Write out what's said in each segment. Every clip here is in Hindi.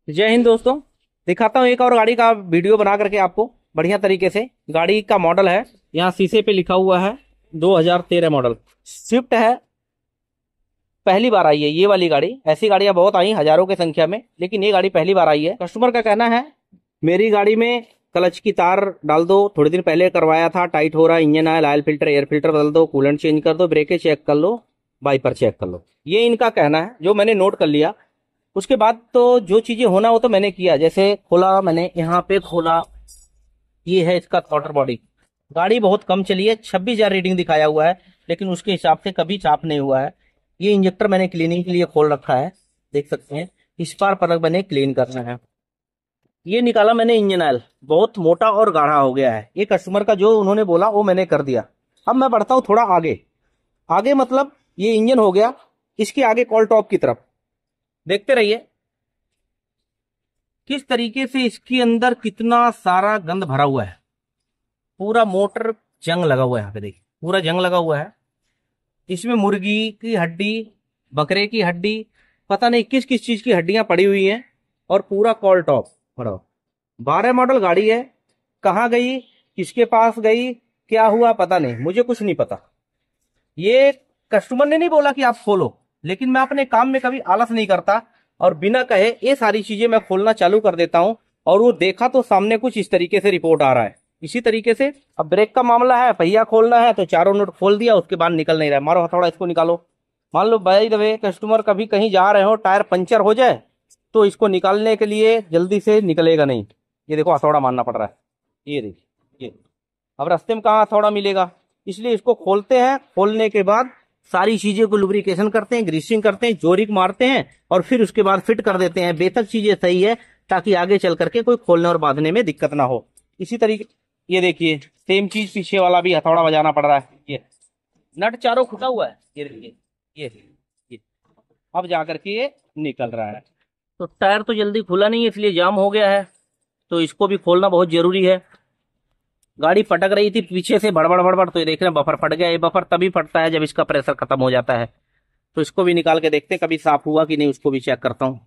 जय हिंद दोस्तों। दिखाता हूँ एक और गाड़ी का वीडियो बना करके आपको बढ़िया तरीके से। गाड़ी का मॉडल है, यहाँ शीशे पे लिखा हुआ है 2013 मॉडल स्विफ्ट है। पहली बार आई है ये वाली गाड़ी। ऐसी गाड़ियां बहुत आई हजारों की संख्या में, लेकिन ये गाड़ी पहली बार आई है। कस्टमर का कहना है मेरी गाड़ी में क्लच की तार डाल दो, थोड़े दिन पहले करवाया था, टाइट हो रहा है, engine oil, oil filter, air filter बदल दो, कूलेंट चेंज कर दो, ब्रेकें चेक कर लो, वाइपर चेक कर लो। ये इनका कहना है, जो मैंने नोट कर लिया। उसके बाद तो जो चीजें होना वो तो मैंने किया। जैसे खोला मैंने, यहाँ पे खोला, ये है इसका थ्रॉटल बॉडी। गाड़ी बहुत कम चली है, 26,000 रीडिंग दिखाया हुआ है, लेकिन उसके हिसाब से कभी चाप नहीं हुआ है। ये इंजेक्टर मैंने क्लीनिंग के लिए खोल रखा है, देख सकते हैं। स्पार प्लग मैंने क्लीन करना है। ये निकाला मैंने इंजन ऑयल, बहुत मोटा और गाढ़ा हो गया है। ये कस्टमर का जो उन्होंने बोला वो मैंने कर दिया। अब मैं बढ़ता हूँ थोड़ा आगे। आगे मतलब ये इंजन हो गया, इसके आगे कॉल टॉप की तरफ देखते रहिए किस तरीके से इसके अंदर कितना सारा गंद भरा हुआ है। पूरा मोटर जंग लगा हुआ है, यहाँ पे देखिए पूरा जंग लगा हुआ है। इसमें मुर्गी की हड्डी, बकरे की हड्डी, पता नहीं किस किस चीज की हड्डियां पड़ी हुई हैं। और पूरा कॉल टॉप भरा। 12 मॉडल गाड़ी है, कहाँ गई, किसके पास गई, क्या हुआ पता नहीं, मुझे कुछ नहीं पता। ये कस्टमर ने नहीं बोला कि आप खोलो, लेकिन मैं अपने काम में कभी आलस नहीं करता और बिना कहे ये सारी चीजें मैं खोलना चालू कर देता हूं। और वो देखा तो सामने कुछ इस तरीके से रिपोर्ट आ रहा है। इसी तरीके से अब ब्रेक का मामला है, पहिया खोलना है तो चारों नट खोल दिया, उसके बाद निकल नहीं रहा है। मारो हथौड़ा, इसको निकालो। मान लो बाय द वे कस्टमर कभी कहीं जा रहे हो, टायर पंचर हो जाए तो इसको निकालने के लिए जल्दी से निकलेगा नहीं। ये देखो हथौड़ा मारना पड़ रहा है, ये देखिए। ये अब रास्ते में कहाँ हथौड़ा मिलेगा, इसलिए इसको खोलते हैं। खोलने के बाद सारी चीजें को लुब्रिकेशन करते हैं, ग्रीसिंग करते हैं, जोरिक मारते हैं और फिर उसके बाद फिट कर देते हैं। बेतक चीजें सही है ताकि आगे चल करके कोई खोलने और बांधने में दिक्कत ना हो। इसी तरीके ये देखिए सेम चीज, पीछे वाला भी हथौड़ा बजाना पड़ रहा है। ये नट चारों खुटा हुआ है, ये देखिए। ये अब जा करके ये निकल रहा है। तो टायर तो जल्दी खुला नहीं है, इसलिए जाम हो गया है, तो इसको भी खोलना बहुत जरूरी है। गाड़ी पटक रही थी पीछे से भड़बड़ भड़बड़, तो ये देख रहे हैं बफर फट गया। ये बफर तभी फटता है जब इसका प्रेशर खत्म हो जाता है। तो इसको भी निकाल के देखते हैं कभी साफ हुआ कि नहीं, उसको भी चेक करता हूँ।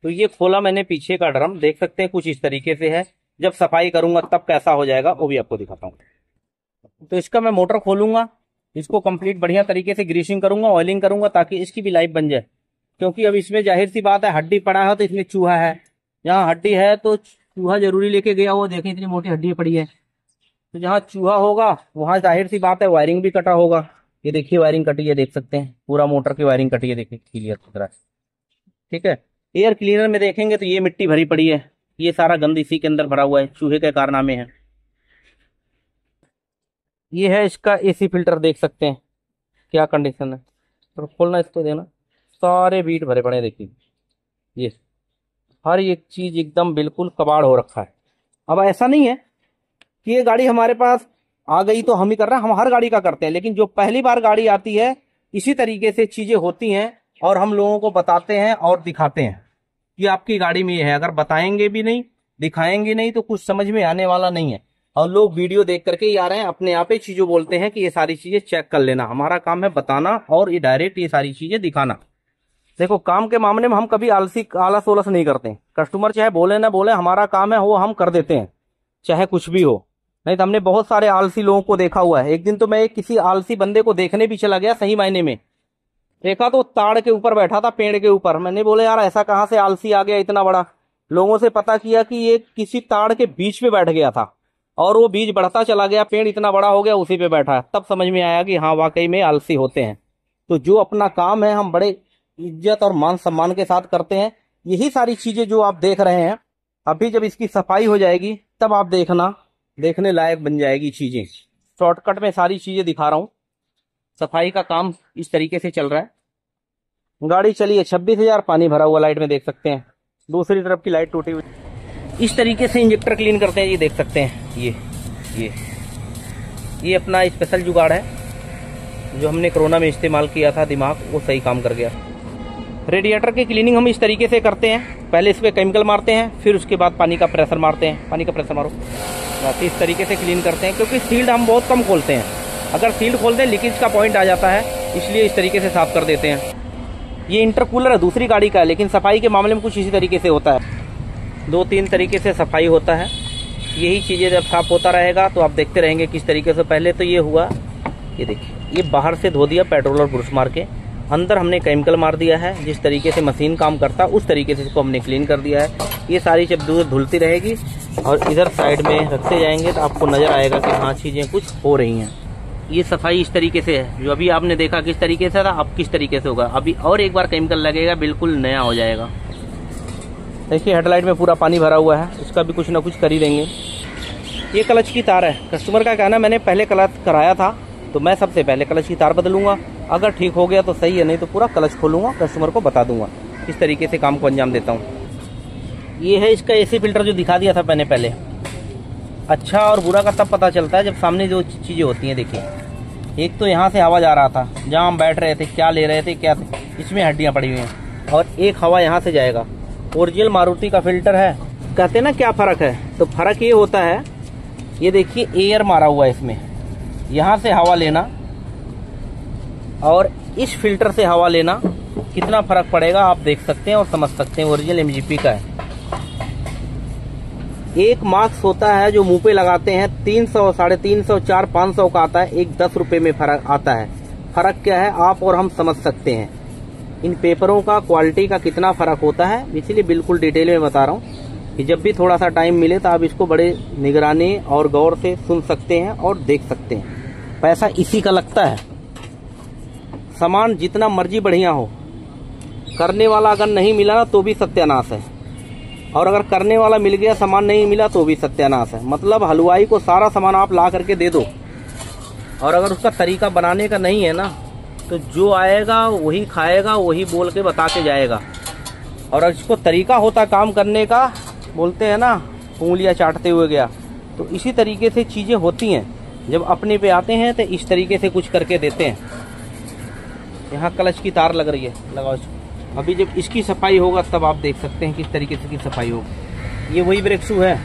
तो ये खोला मैंने पीछे का ड्रम, देख सकते हैं कुछ इस तरीके से है। जब सफाई करूंगा तब कैसा हो जाएगा वो भी आपको दिखाता हूँ। तो इसका मैं मोटर खोलूंगा, इसको कंप्लीट बढ़िया तरीके से ग्रीसिंग करूंगा, ऑयलिंग करूंगा ताकि इसकी भी लाइफ बन जाए। क्योंकि अब इसमें जाहिर सी बात है, हड्डी पड़ा है तो इसमें चूहा है। जहाँ हड्डी है तो चूहा जरूरी लेके गया, वो देखें इतनी मोटी हड्डी पड़ी है। तो जहाँ चूहा होगा वहां जाहिर सी बात है वायरिंग भी कटा होगा। ये देखिए वायरिंग कटी है, देख सकते हैं पूरा मोटर की वायरिंग कटी है, देखिए क्लियर दिख रहा है। ठीक है, एयर क्लीनर में देखेंगे तो ये मिट्टी भरी पड़ी है, ये सारा गंद इसी के अंदर भरा हुआ है, चूहे के कारनामे हैं। ये है इसका एसी फिल्टर, देख सकते हैं क्या कंडीशन है। तो खोलना इसको देना, सारे बीट भरे पड़े हैं देखिए। ये हर एक चीज एकदम बिल्कुल कबाड़ हो रखा है। अब ऐसा नहीं है कि ये गाड़ी हमारे पास आ गई तो हम ही कर रहे हैं, हम हर गाड़ी का करते हैं। लेकिन जो पहली बार गाड़ी आती है इसी तरीके से चीजें होती हैं और हम लोगों को बताते हैं और दिखाते हैं कि आपकी गाड़ी में ये है। अगर बताएंगे भी नहीं, दिखाएंगे नहीं तो कुछ समझ में आने वाला नहीं है। और लोग वीडियो देख करके ही आ रहे हैं, अपने आप ही चीजों बोलते हैं कि ये सारी चीजें चेक कर लेना। हमारा काम है बताना और ये डायरेक्ट ये सारी चीजें दिखाना। देखो काम के मामले में हम कभी आलस ओलस नहीं करते। कस्टमर चाहे बोले ना बोले, हमारा काम है वो हम कर देते हैं, चाहे कुछ भी हो। नहीं तो हमने बहुत सारे आलसी लोगों को देखा हुआ है। एक दिन तो मैं एक किसी आलसी बंदे को देखने भी चला गया, सही मायने में देखा तो ताड़ के ऊपर बैठा था, पेड़ के ऊपर। मैंने बोले यार ऐसा कहाँ से आलसी आ गया इतना बड़ा। लोगों से पता किया कि ये किसी ताड़ के बीच पे बैठ गया था और वो बीज बढ़ता चला गया, पेड़ इतना बड़ा हो गया, उसी पे बैठा है। तब समझ में आया कि हाँ वाकई में आलसी होते हैं। तो जो अपना काम है हम बड़े इज्जत और मान सम्मान के साथ करते हैं। यही सारी चीजें जो आप देख रहे हैं, अभी जब इसकी सफाई हो जाएगी तब आप देखना, देखने लायक बन जाएगी चीजें। शॉर्टकट में सारी चीजें दिखा रहा हूं। सफाई का काम इस तरीके से चल रहा है। गाड़ी चली है 26,000, पानी भरा हुआ लाइट में देख सकते हैं। दूसरी तरफ की लाइट टूटी हुई। इस तरीके से इंजेक्टर क्लीन करते हैं, ये देख सकते हैं। ये अपना स्पेशल जुगाड़ है जो हमने कोरोना में इस्तेमाल किया था, दिमाग वो सही काम कर गया। रेडिएटर की क्लीनिंग हम इस तरीके से करते हैं, पहले इस पर केमिकल मारते हैं, फिर उसके बाद पानी का प्रेशर मारते हैं। पानी का प्रेशर मारो, बस इस तरीके से क्लीन करते हैं। क्योंकि सील्ड हम बहुत कम खोलते हैं, अगर सील्ड खोलते हैं लीकेज का पॉइंट आ जाता है, इसलिए इस तरीके से साफ कर देते हैं। ये इंटरकूलर है, दूसरी गाड़ी का है, लेकिन सफाई के मामले में कुछ इसी तरीके से होता है। 2-3 तरीके से सफाई होता है। यही चीज़ें जब साफ होता रहेगा तो आप देखते रहेंगे किस तरीके से। पहले तो ये हुआ, ये देखिए, ये बाहर से धो दिया पेट्रोल और ब्रश मार के, अंदर हमने केमिकल मार दिया है। जिस तरीके से मशीन काम करता है उस तरीके से इसको हमने क्लीन कर दिया है। ये सारी जब दूर धुलती रहेगी और इधर साइड में रखते जाएंगे तो आपको नज़र आएगा कि हाँ चीज़ें कुछ हो रही हैं। ये सफाई इस तरीके से है, जो अभी आपने देखा किस तरीके से था, अब किस तरीके से होगा। अभी और एक बार केमिकल लगेगा, बिल्कुल नया हो जाएगा। देखिए हेडलाइट में पूरा पानी भरा हुआ है, इसका भी कुछ ना कुछ कर ही देंगे। ये क्लच की तार है। कस्टमर का कहना मैंने पहले क्लच कराया था तो मैं सबसे पहले क्लच की तार बदलूंगा, अगर ठीक हो गया तो सही है, नहीं तो पूरा क्लच खोलूंगा, कस्टमर को बता दूंगा। इस तरीके से काम को अंजाम देता हूँ। ये है इसका एसी फिल्टर जो दिखा दिया था मैंने पहले। अच्छा और बुरा का तब पता चलता है जब सामने जो चीज़ें होती हैं। देखिए, एक तो यहाँ से हवा जा रहा था, जहाँ हम बैठ रहे थे, क्या ले रहे थे, क्या थे, इसमें हड्डियाँ पड़ी हुई हैं, और एक हवा यहाँ से जाएगा। ओरिजिनल मारुति का फिल्टर है। कहते हैं ना क्या फ़र्क है, तो फ़र्क ये होता है, ये देखिए एयर मारा हुआ है इसमें, यहाँ से हवा लेना और इस फिल्टर से हवा लेना, कितना फ़र्क पड़ेगा आप देख सकते हैं और समझ सकते हैं। ओरिजिनल MGP का है। एक मास्क होता है जो मुंह पे लगाते हैं, 300, 350, 400, 500 का आता है, एक 10 रुपए में फर्क आता है। फर्क क्या है आप और हम समझ सकते हैं। इन पेपरों का क्वालिटी का कितना फर्क होता है, इसीलिए बिल्कुल डिटेल में बता रहा हूँ कि जब भी थोड़ा सा टाइम मिले तो आप इसको बड़े निगरानी और गौर से सुन सकते हैं और देख सकते हैं। पैसा इसी का लगता है। सामान जितना मर्जी बढ़िया हो, करने वाला अगर नहीं मिला ना तो भी सत्यानाश है, और अगर करने वाला मिल गया, सामान नहीं मिला तो भी सत्यानाश है। मतलब हलवाई को सारा सामान आप ला करके दे दो, और अगर उसका तरीका बनाने का नहीं है ना, तो जो आएगा वही खाएगा, वही बोल के बता के जाएगा। और अगर इसको तरीका होता काम करने का, बोलते हैं ना उंगलियां चाटते हुए गया, तो इसी तरीके से चीज़ें होती हैं। जब अपने पे आते हैं तो इस तरीके से कुछ करके देते हैं। यहाँ क्लच की तार लग रही है, लगाओ इसको। अभी जब इसकी सफाई होगा तब आप देख सकते हैं किस तरीके से की सफाई होगी। ये वही ब्रेक शू है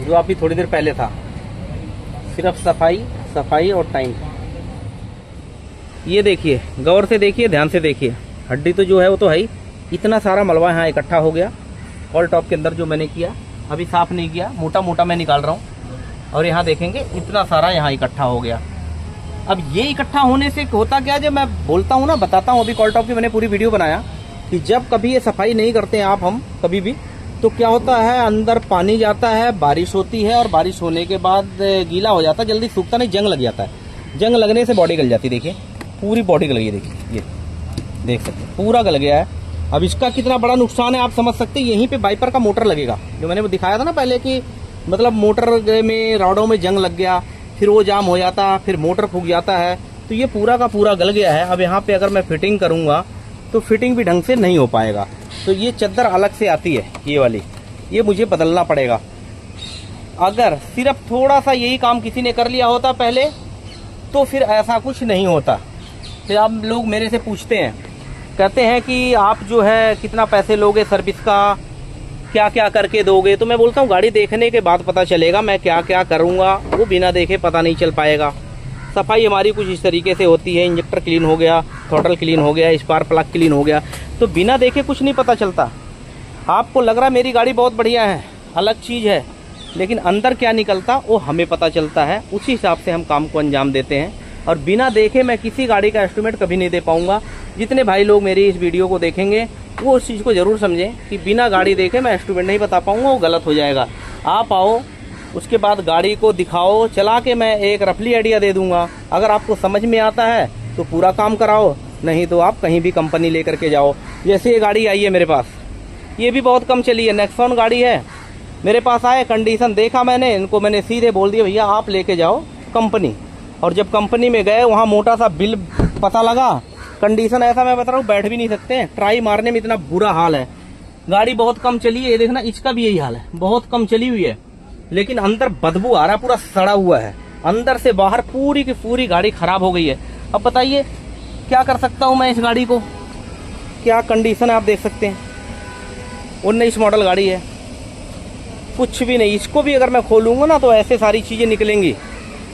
जो अभी थोड़ी देर पहले था, सिर्फ सफाई और टाइम। ये देखिए, गौर से देखिए, ध्यान से देखिए, हड्डी तो जो है वो तो है ही। इतना सारा मलबा यहाँ इकट्ठा हो गया। ऑल टॉप के अंदर जो मैंने किया, अभी साफ नहीं किया, मोटा मोटा मैं निकाल रहा हूँ। और यहाँ देखेंगे इतना सारा यहाँ इकट्ठा हो गया। अब ये इकट्ठा होने से होता क्या, जब मैं बोलता हूँ ना, बताता हूँ, अभी कॉल टॉप की मैंने पूरी वीडियो बनाया कि जब कभी ये सफाई नहीं करते हैं आप, हम कभी भी, तो क्या होता है, अंदर पानी जाता है, बारिश होती है, और बारिश होने के बाद गीला हो जाता है, जल्दी सूखता नहीं, जंग लग जाता है। जंग लगने से बॉडी गल जाती है। देखिए पूरी बॉडी गल गई, देखिए, ये देख सकते हैं पूरा गल गया है। अब इसका कितना बड़ा नुकसान है आप समझ सकते हैं। यहीं पे वाइपर का मोटर लगेगा, जो मैंने दिखाया था ना पहले कि मतलब मोटर में रॉडों में जंग लग गया, फिर वो जाम हो जाता, फिर मोटर फूक जाता है, तो ये पूरा का पूरा गल गया है। अब यहाँ पे अगर मैं फिटिंग करूँगा तो फिटिंग भी ढंग से नहीं हो पाएगा। तो ये चद्दर अलग से आती है, ये वाली, ये मुझे बदलना पड़ेगा। अगर सिर्फ थोड़ा सा यही काम किसी ने कर लिया होता पहले, तो फिर ऐसा कुछ नहीं होता। फिर आप लोग मेरे से पूछते हैं, कहते हैं कि आप जो है कितना पैसे लोगे सर्विस का, क्या क्या करके दोगे, तो मैं बोलता हूँ गाड़ी देखने के बाद पता चलेगा मैं क्या क्या करूँगा, वो बिना देखे पता नहीं चल पाएगा। सफाई हमारी कुछ इस तरीके से होती है, इंजेक्टर क्लीन हो गया, थ्रॉटल क्लीन हो गया, स्पार्क प्लग क्लीन हो गया, तो बिना देखे कुछ नहीं पता चलता। आपको लग रहा मेरी गाड़ी बहुत बढ़िया है, अलग चीज़ है, लेकिन अंदर क्या निकलता वो हमें पता चलता है। उसी हिसाब से हम काम को अंजाम देते हैं, और बिना देखे मैं किसी गाड़ी का एस्टिमेट कभी नहीं दे पाऊँगा। जितने भाई लोग मेरी इस वीडियो को देखेंगे वो उस चीज़ को ज़रूर समझें कि बिना गाड़ी देखे मैं एस्टिमेट नहीं बता पाऊँगा, वो गलत हो जाएगा। आप आओ, उसके बाद गाड़ी को दिखाओ, चला के मैं एक रफली आइडिया दे दूंगा। अगर आपको समझ में आता है तो पूरा काम कराओ, नहीं तो आप कहीं भी कंपनी लेकर के जाओ। जैसे ये गाड़ी आई है मेरे पास, ये भी बहुत कम चली है, नेक्सॉन गाड़ी है, मेरे पास आए, कंडीशन देखा मैंने, इनको मैंने सीधे बोल दिया भैया आप लेके जाओ कंपनी। और जब कंपनी में गए, वहाँ मोटा सा बिल पता लगा, कंडीशन ऐसा मैं बता रहा हूँ बैठ भी नहीं सकते हैं, ट्राई मारने में इतना बुरा हाल है। गाड़ी बहुत कम चली है, ये देखना, इसका भी यही हाल है, बहुत कम चली हुई है, लेकिन अंदर बदबू आ रहा है, पूरा सड़ा हुआ है, अंदर से बाहर पूरी की पूरी गाड़ी खराब हो गई है। अब बताइए क्या कर सकता हूँ मैं इस गाड़ी को, क्या कंडीशन है आप देख सकते हैं। 19 मॉडल गाड़ी है, कुछ भी नहीं। इसको भी अगर मैं खोलूंगा ना तो ऐसे सारी चीजें निकलेंगी।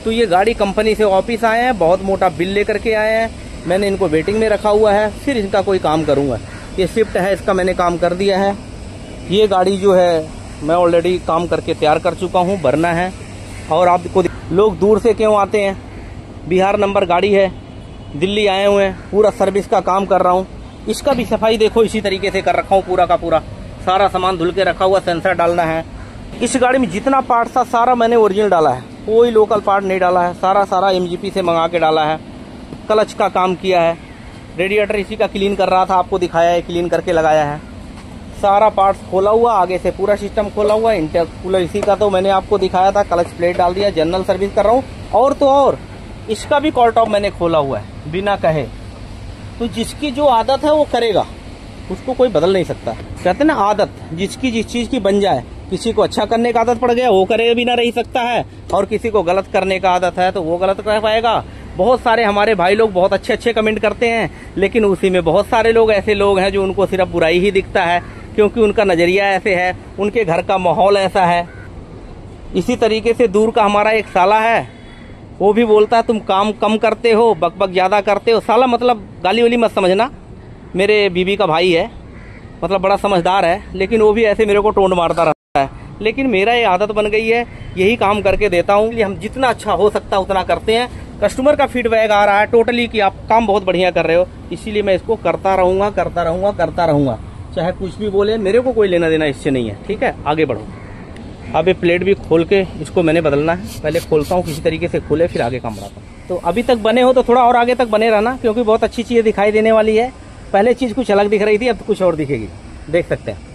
तो ये गाड़ी कंपनी से ऑफिस आए हैं, बहुत मोटा बिल लेकर के आए हैं, मैंने इनको वेटिंग में रखा हुआ है, फिर इनका कोई काम करूँगा। ये शिफ्ट है, इसका मैंने काम कर दिया है। ये गाड़ी जो है मैं ऑलरेडी काम करके तैयार कर चुका हूँ, भरना है। और आपको लोग दूर से क्यों आते हैं, बिहार नंबर गाड़ी है, दिल्ली आए हुए हैं, पूरा सर्विस का काम कर रहा हूँ। इसका भी सफाई देखो इसी तरीके से कर रखा हूँ, पूरा का पूरा सारा सामान धुल के रखा हुआ। सेंसर डालना है। इस गाड़ी में जितना पार्ट था सारा मैंने ओरिजिनल डाला है, कोई लोकल पार्ट नहीं डाला है, सारा MGP से मंगा के डाला है। क्लच का काम किया है, रेडिएटर इसी का क्लीन कर रहा था, आपको दिखाया है, क्लीन करके लगाया है। सारा पार्ट्स खोला हुआ, आगे से पूरा सिस्टम खोला हुआ। इंटरकूलर इसी का तो मैंने आपको दिखाया था, क्लच प्लेट डाल दिया, जनरल सर्विस कर रहा हूँ। और तो और इसका भी कॉल टॉप मैंने खोला हुआ है बिना कहे। तो जिसकी जो आदत है वो करेगा, उसको कोई बदल नहीं सकता। कहते हैं ना, आदत जिसकी जिस चीज की बन जाए। किसी को अच्छा करने का आदत पड़ गया, वो करे बिना रह सकता है, और किसी को गलत करने का आदत है तो वो गलत कर पाएगा। बहुत सारे हमारे भाई लोग बहुत अच्छे अच्छे कमेंट करते हैं, लेकिन उसी में बहुत सारे लोग ऐसे लोग हैं जो उनको सिर्फ बुराई ही दिखता है, क्योंकि उनका नजरिया ऐसे है, उनके घर का माहौल ऐसा है। इसी तरीके से दूर का हमारा एक साला है, वो भी बोलता है तुम काम कम करते हो, बकबक ज्यादा करते हो। साला मतलब गाली वाली मत समझना, मेरे बीबी का भाई है, मतलब बड़ा समझदार है, लेकिन वो भी ऐसे मेरे को टोंट मारता रहता है। लेकिन मेरा ये आदत बन गई है, यही काम करके देता हूँ। इसलिए हम जितना अच्छा हो सकता है उतना करते हैं। कस्टमर का फीडबैक आ रहा है टोटली कि आप काम बहुत बढ़िया कर रहे हो, इसीलिए मैं इसको करता रहूंगा, करता रहूंगा, करता रहूंगा, चाहे कुछ भी बोले, मेरे को कोई लेना देना इससे नहीं है। ठीक है, आगे बढ़ो। अब ये प्लेट भी खोल के इसको मैंने बदलना है, पहले खोलता हूँ किसी तरीके से खुले, फिर आगे काम बढ़ाता हूँ। तो अभी तक बने हो तो थोड़ा और आगे तक बने रहना, क्योंकि बहुत अच्छी चीज़ें दिखाई देने वाली है। पहले चीज़ कुछ अलग दिख रही थी, अब तो कुछ और दिखेगी, देख सकते हैं।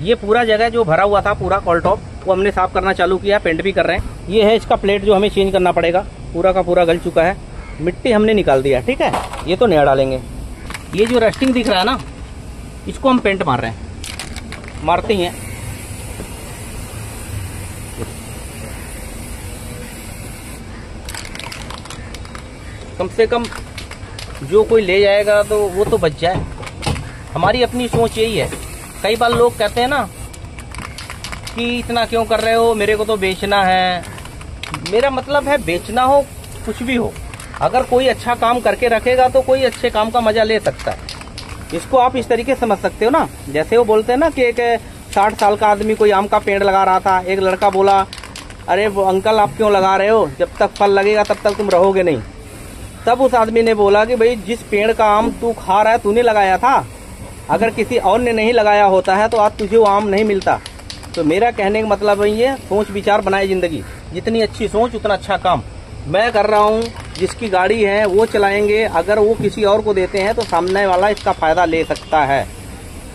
ये पूरा जगह जो भरा हुआ था, पूरा कॉल टॉप, वो हमने साफ करना चालू किया, पेंट भी कर रहे हैं। ये है इसका प्लेट जो हमें चेंज करना पड़ेगा, पूरा का पूरा गल चुका है, मिट्टी हमने निकाल दिया। ठीक है, ये तो नया डालेंगे। ये जो रस्टिंग दिख रहा है ना, इसको हम पेंट मार रहे हैं, मारते ही हैं। कम से कम जो कोई ले जाएगा तो वो तो बच जाए, हमारी अपनी सोच यही है। कई बार लोग कहते हैं ना कि इतना क्यों कर रहे हो, मेरे को तो बेचना है। मेरा मतलब है बेचना हो कुछ भी हो, अगर कोई अच्छा काम करके रखेगा तो कोई अच्छे काम का मजा ले सकता है। इसको आप इस तरीके से समझ सकते हो ना, जैसे वो बोलते हैं ना कि एक 60 साल का आदमी कोई आम का पेड़ लगा रहा था, एक लड़का बोला अरे वो अंकल आप क्यों लगा रहे हो, जब तक फल लगेगा तब तक तुम रहोगे नहीं। तब उस आदमी ने बोला कि भाई जिस पेड़ का आम तू खा रहा है तूने लगाया था, अगर किसी और ने नहीं लगाया होता है तो आज तुझे वो आम नहीं मिलता। तो मेरा कहने का मतलब है ये, सोच विचार बनाए जिंदगी, जितनी अच्छी सोच उतना अच्छा काम। मैं कर रहा हूँ, जिसकी गाड़ी है वो चलाएंगे, अगर वो किसी और को देते हैं तो सामने वाला इसका फायदा ले सकता है।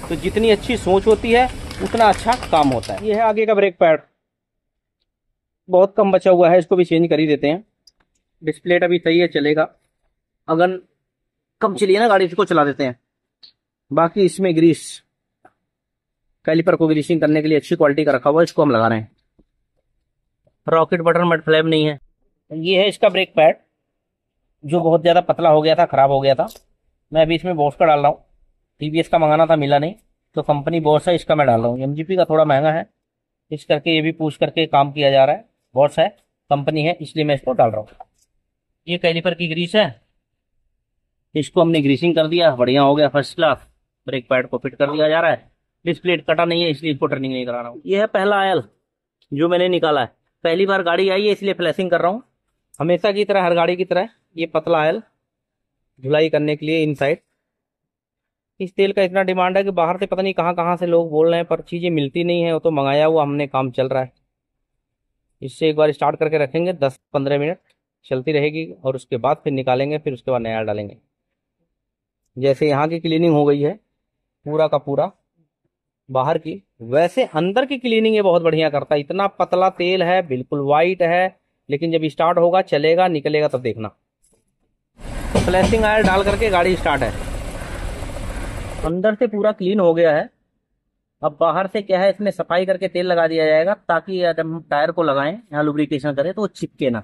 तो जितनी अच्छी सोच होती है उतना अच्छा काम होता है। ये है आगे का ब्रेक पैड, बहुत कम बचा हुआ है, इसको भी चेंज कर ही देते हैं। डिस्प्लेट अभी सही है, चलेगा। अगर कम चलिए ना गाड़ी, इसको चला देते हैं। बाकी इसमें ग्रीस, कैलिपर को ग्रीसिंग करने के लिए अच्छी क्वालिटी का रखा हुआ है, इसको हम लगा रहे हैं। रॉकेट बटन मड फ्लैप नहीं है। ये है इसका ब्रेक पैड, जो बहुत ज़्यादा पतला हो गया था, खराब हो गया था। मैं अभी इसमें बॉस का डाल रहा हूँ, TVS का मंगाना था, मिला नहीं, तो कंपनी बॉस है, इसका मैं डाल रहा हूँ। MGP का थोड़ा महंगा है, इस करके ये भी पूछ करके काम किया जा रहा है। बॉस है, कंपनी है, इसलिए मैं इसको डाल रहा हूँ। ये कैलिपर की ग्रीस है, इसको हमने ग्रीसिंग कर दिया, बढ़िया हो गया, फर्स्ट क्लास। ब्रेक पैड को फिट कर दिया जा रहा है। डिस्प्लेट कटा नहीं है, इसलिए इसको टर्निंग नहीं करा रहा हूँ। ये है पहला आयल जो मैंने निकाला है, पहली बार गाड़ी आई है इसलिए फ्लैशिंग कर रहा हूँ। हमेशा की तरह, हर गाड़ी की तरह, ये पतला आयल धुलाई करने के लिए इनसाइड। इस तेल का इतना डिमांड है कि बाहर से पता नहीं कहाँ कहाँ से लोग बोल रहे हैं, पर चीज़ें मिलती नहीं है। वो तो मंगाया हुआ हमने, काम चल रहा है। इससे एक बार स्टार्ट करके रखेंगे, 10-15 मिनट चलती रहेगी, और उसके बाद फिर निकालेंगे, फिर उसके बाद नया डालेंगे। जैसे यहाँ की क्लीनिंग हो गई है पूरा का पूरा बाहर की, वैसे अंदर की क्लीनिंग ये बहुत बढ़िया करता है। इतना पतला तेल है, बिल्कुल वाइट है, लेकिन जब स्टार्ट होगा, चलेगा, निकलेगा तब देखना। फ्लैशिंग आयल डाल करके गाड़ी स्टार्ट है। अंदर से पूरा क्लीन हो गया है। अब बाहर से क्या है, इसमें सफाई करके तेल लगा दिया जाएगा, ताकि जब हम टायर को लगाएं, यहाँ लुब्रिकेशन करें तो वो चिपके ना,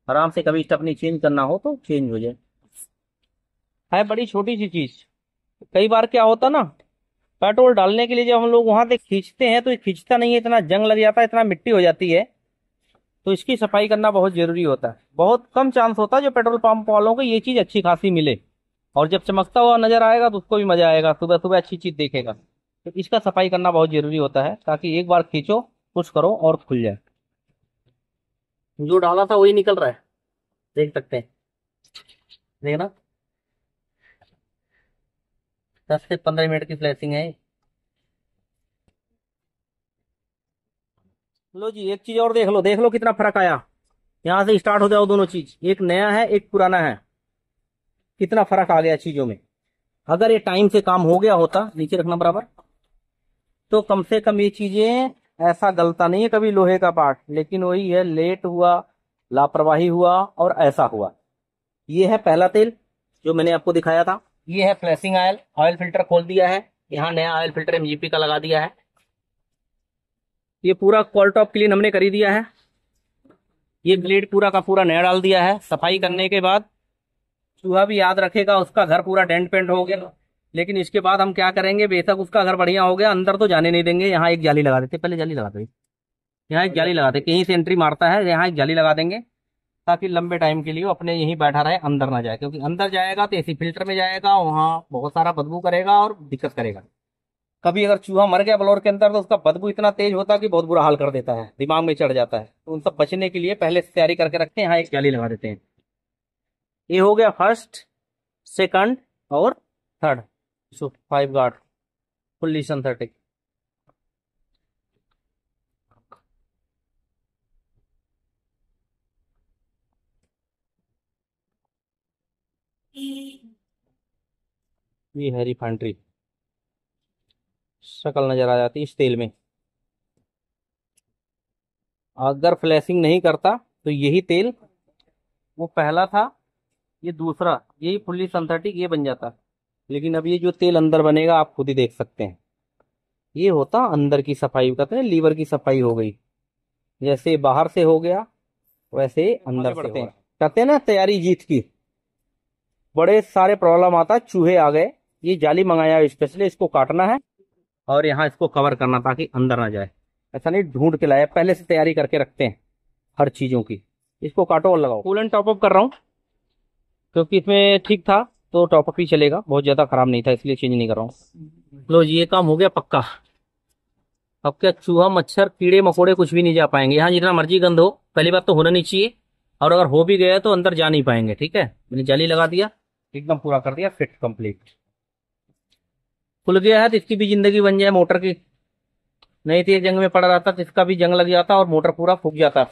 आराम से कभी स्टेपनी चेंज करना हो तो चेंज हो जाए। है बड़ी छोटी सी चीज। कई बार क्या होता ना, पेट्रोल डालने के लिए जब हम लोग वहां से खींचते हैं तो ये खींचता नहीं है, इतना जंग लग जाता है, इतना मिट्टी हो जाती है तो इसकी सफाई करना बहुत जरूरी होता है। बहुत कम चांस होता है जो पेट्रोल पंप वालों को ये चीज अच्छी खासी मिले, और जब चमकता हुआ नजर आएगा तो उसको भी मजा आएगा, सुबह सुबह अच्छी चीज देखेगा। तो इसका सफाई करना बहुत जरूरी होता है, ताकि एक बार खींचो, पुश करो और खुल जाए। जो डाला था वही निकल रहा है, देख सकते हैं, देखना। 10 से 15 मिनट की फ्लैशिंग है। लो जी, एक चीज और देख लो कितना फर्क आया। यहां से स्टार्ट हो जाओ, दोनों चीज, एक नया है एक पुराना है, कितना फर्क आ गया चीजों में। अगर ये टाइम से काम हो गया होता, नीचे रखना बराबर, तो कम से कम ये चीजें ऐसा गलता नहीं है कभी लोहे का पार्ट। लेकिन वही है, लेट हुआ, लापरवाही हुआ और ऐसा हुआ। ये है पहला तेल जो मैंने आपको दिखाया था। ये है फ्लैशिंग ऑयल, ऑयल फिल्टर खोल दिया है, यहाँ नया ऑयल फिल्टर एमजीपी का लगा दिया है। ये पूरा कॉल टॉप क्लीन हमने कर ही दिया है। ये ब्लेड पूरा का पूरा नया डाल दिया है। सफाई करने के बाद चूहा भी याद रखेगा, उसका घर पूरा डेंट पेंट हो गया। लेकिन इसके बाद हम क्या करेंगे, बेशक उसका घर बढ़िया हो गया, अंदर तो जाने नहीं देंगे। यहाँ एक जाली लगा देते, पहले जाली लगा देंगे, यहाँ एक जाली लगा देते, कहीं से एंट्री मारता है, यहाँ एक जाली लगा देंगे, ताकि लंबे टाइम के लिए वो अपने यहीं बैठा रहे, अंदर ना जाए। क्योंकि अंदर जाएगा तो एसी फिल्टर में जाएगा, वहाँ बहुत सारा बदबू करेगा और दिक्कत करेगा। कभी अगर चूहा मर गया ब्लोर के अंदर, तो उसका बदबू इतना तेज होता है कि बहुत बुरा हाल कर देता है, दिमाग में चढ़ जाता है। तो उन सब बचने के लिए पहले से तैयारी करके रखते हैं, यहाँ एक जाली लगा देते हैं। ये हो गया फर्स्ट, सेकंड और थर्ड। 5 guard fully synthetic. ये है रिफाइनरी, शक्ल नजर आ जाती है इस तेल में। अगर फ्लैशिंग नहीं करता तो यही तेल, वो पहला था, ये दूसरा, यही फुल्ली सिंथेटिक ये बन जाता। लेकिन अब ये जो तेल अंदर बनेगा आप खुद ही देख सकते हैं। ये होता अंदर की सफाई, कहते हैं लीवर की सफाई हो गई। जैसे बाहर से हो गया वैसे अंदर से होगा। कहते हैं ना तैयारी जीत की। बड़े सारे प्रॉब्लम आता, चूहे आ गए, ये जाली मंगाया स्पेशली, इसको काटना है और यहाँ इसको कवर करना ताकि अंदर ना जाए। ऐसा नहीं ढूंढ के लाया, पहले से तैयारी करके रखते हैं हर चीजों की। इसको काटो और लगाओ। कूलेंट टॉपअप कर रहा हूँ क्योंकि इसमें ठीक था तो टॉपअप ही चलेगा, बहुत ज्यादा खराब नहीं था इसलिए चेंज नहीं कर रहा हूँ। लो जी, ये काम हो गया पक्का। अब क्या चूहा मच्छर कीड़े मकोड़े कुछ भी नहीं जा पाएंगे। यहाँ जितना मर्जी गंद हो, पहली बात तो होना नहीं चाहिए, और अगर हो भी गया तो अंदर जा नहीं पाएंगे। ठीक है, मैंने जाली लगा दिया, एकदम पूरा कर दिया, फिट कंप्लीट। खुल गया है तो इसकी भी जिंदगी बन जाए मोटर की। नहीं तो ये जंग में पड़ा रहता तो इसका भी जंग लग जाता और मोटर पूरा फूक जाता।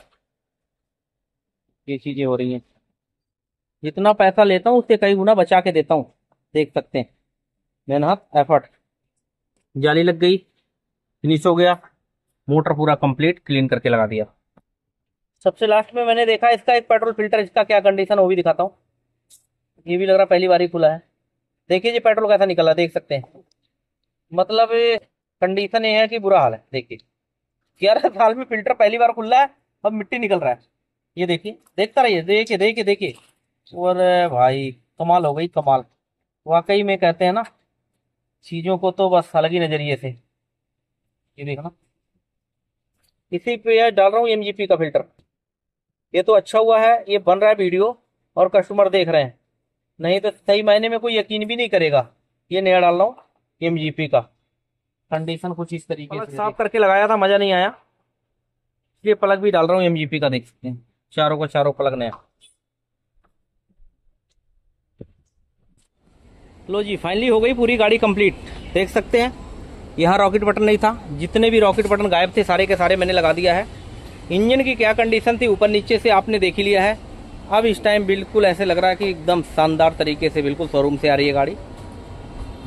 ये चीजें हो रही हैं। जितना पैसा लेता हूँ उससे कई गुना बचा के देता हूँ, देख सकते हैं। मेहनत एफर्ट। जाली लग गई, फिनिश हो गया, मोटर पूरा कंप्लीट क्लीन करके लगा दिया। सबसे लास्ट में मैंने देखा इसका एक पेट्रोल फिल्टर, इसका क्या कंडीशन वो भी दिखाता हूँ। ये भी लग रहा पहली बार ही खुला है। देखिए जी पेट्रोल कैसा निकला, देख सकते हैं। मतलब कंडीशन ये है कि बुरा हाल है। देखिए 11 साल में फिल्टर पहली बार खुल रहा है, अब मिट्टी निकल रहा है। ये देखिए, देखता रहिए, देखिए देखिए देखिए। और भाई कमाल हो गई, कमाल। वाकई में कहते हैं ना, चीजों को तो बस अलग ही नजरिए से। ये देखना, इसी पे यार डाल रहा हूँ एमजीपी का फिल्टर। ये तो अच्छा हुआ है ये बन रहा है वीडियो और कस्टमर देख रहे हैं, नहीं तो सही मायने में कोई यकीन भी नहीं करेगा। ये नया डाल रहा हूँ एमजीपी का। कंडीशन कुछ इस तरीके से, साफ करके लगाया था, मजा नहीं आया, इसलिए प्लग भी डाल रहा हूँ एमजीपी का। देख सकते हैं चारों का चारों प्लग नया। लो जी, फाइनली हो गई पूरी गाड़ी कंप्लीट। देख सकते हैं यहाँ रॉकेट बटन नहीं था, जितने भी रॉकेट बटन गायब थे सारे के सारे मैंने लगा दिया है। इंजन की क्या कंडीशन थी ऊपर नीचे से आपने देख ही लिया है। अब इस टाइम बिल्कुल ऐसे लग रहा है कि एकदम शानदार तरीके से बिल्कुल शोरूम से आ रही है गाड़ी।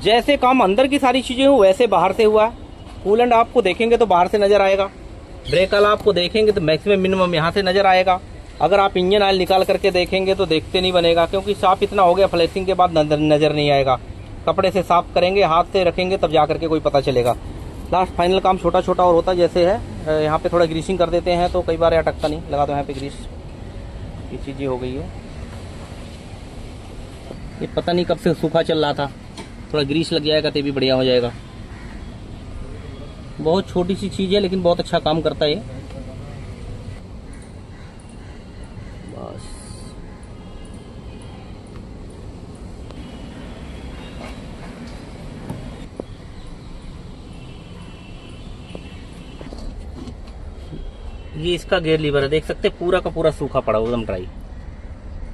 जैसे काम अंदर की सारी चीजें हुई वैसे बाहर से हुआ है। कूलेंट आपको देखेंगे तो बाहर से नजर आएगा, ब्रेक ऑयल आपको देखेंगे तो मैक्सिमम मिनिमम यहाँ से नजर आएगा। अगर आप इंजन ऑयल निकाल करके देखेंगे तो देखते नहीं बनेगा, क्योंकि साफ इतना हो गया फ्लैशिंग के बाद नजर नहीं आएगा। कपड़े से साफ करेंगे, हाथ से रखेंगे तब जा करके कोई पता चलेगा। लास्ट फाइनल काम छोटा छोटा और होता जैसे है, यहाँ पे थोड़ा ग्रीसिंग कर देते हैं तो कई बार अटकता नहीं। लगा दो यहाँ पे ग्रीस, ये चीजें हो गई है। ये पता नहीं कब से सूखा चल रहा था, थोड़ा ग्रीस लग जाएगा तो भी बढ़िया हो जाएगा। बहुत छोटी सी चीज है लेकिन बहुत अच्छा काम करता है ये। ये इसका गियर लीवर है, देख सकते हैं पूरा का पूरा सूखा पड़ा हुआ एकदम ड्राई।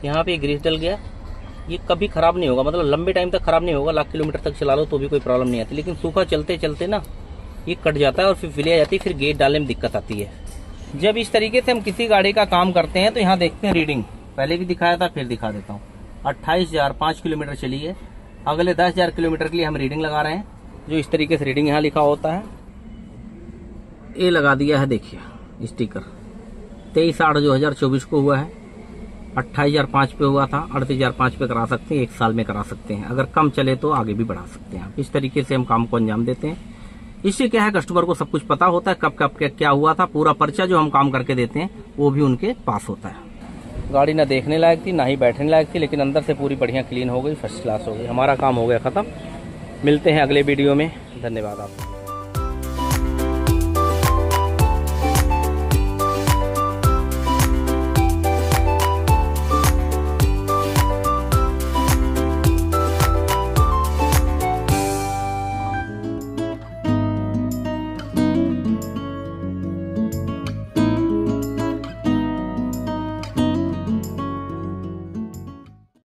यहाँ पे ग्रीस डल गया, ये कभी खराब नहीं होगा, मतलब लंबे टाइम तक खराब नहीं होगा, लाख किलोमीटर तक चला लो तो भी कोई प्रॉब्लम नहीं आती। लेकिन सूखा चलते चलते ना ये कट जाता है और फिर फिलिया जाती है, फिर गेट डालने में दिक्कत आती है। जब इस तरीके से हम किसी गाड़ी का काम करते हैं तो यहाँ देखते हैं रीडिंग, पहले भी दिखाया था फिर दिखा देता हूँ। 28,005 किलोमीटर चली है। अगले 10,000 किलोमीटर के लिए हम रीडिंग लगा रहे हैं। जो इस तरीके से रीडिंग यहाँ लिखा होता है, ये लगा दिया है, देखिए स्टिकर। 23/8/2024 को हुआ है, 28,005 पे हुआ था, 38,005 पे करा सकते हैं, 1 साल में करा सकते हैं। अगर कम चले तो आगे भी बढ़ा सकते हैं। इस तरीके से हम काम को अंजाम देते हैं। इससे क्या है, कस्टमर को सब कुछ पता होता है, कब कब क्या हुआ था, पूरा पर्चा जो हम काम करके देते हैं वो भी उनके पास होता है। गाड़ी ना देखने लायक थी ना ही बैठने लायक थी, लेकिन अंदर से पूरी बढ़िया क्लीन हो गई, फर्स्ट क्लास हो गई। हमारा काम हो गया खत्म। मिलते हैं अगले वीडियो में, धन्यवाद आपका।